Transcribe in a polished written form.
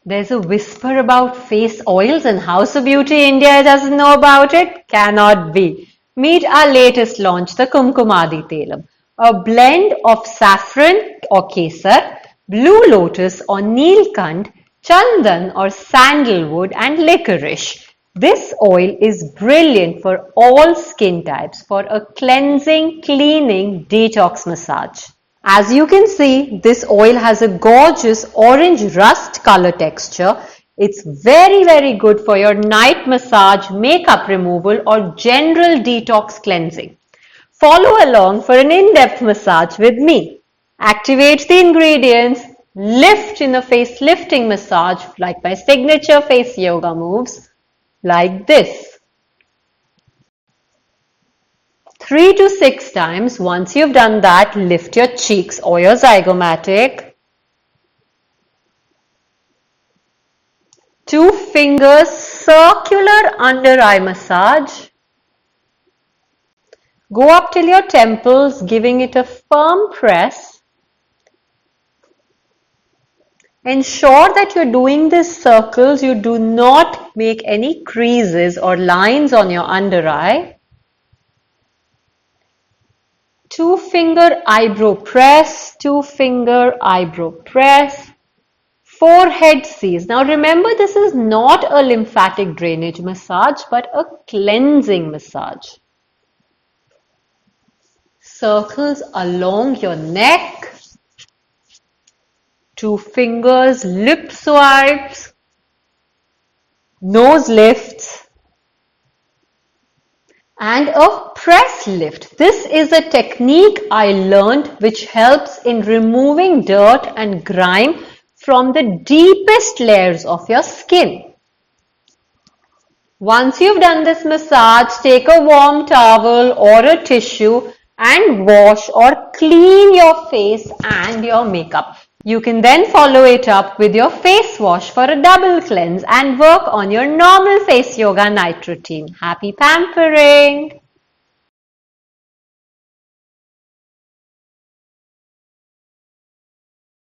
There's a whisper about face oils and House of Beauty India doesn't know about it? Cannot be. Meet our latest launch, the Kumkumadi Oil, a blend of saffron or kesar, blue lotus or neelkand, chandan or sandalwood and licorice. This oil is brilliant for all skin types for a cleansing, cleaning, detox massage. As you can see, this oil has a gorgeous orange rust color texture. It's very good for your night massage, makeup removal or general detox cleansing. Follow along for an in-depth massage with me. Activate the ingredients, lift in a face lifting massage like my signature face yoga moves like this. 3 to 6 times. Once you've done that, lift your cheeks or your zygomatic. 2 fingers, circular under eye massage. Go up till your temples, giving it a firm press. Ensure that you're doing these circles. You do not make any creases or lines on your under eye. 2 finger eyebrow press, 2 finger eyebrow press, forehead seize. Now remember, this is not a lymphatic drainage massage but a cleansing massage. Circles along your neck, 2 fingers, lip swipes, nose lifts, and a press lift. This is a technique I learned which helps in removing dirt and grime from the deepest layers of your skin. Once you've done this massage, take a warm towel or a tissue and wash or clean your face and your makeup. You can then follow it up with your face wash for a double cleanse and work on your normal face yoga night routine. Happy pampering!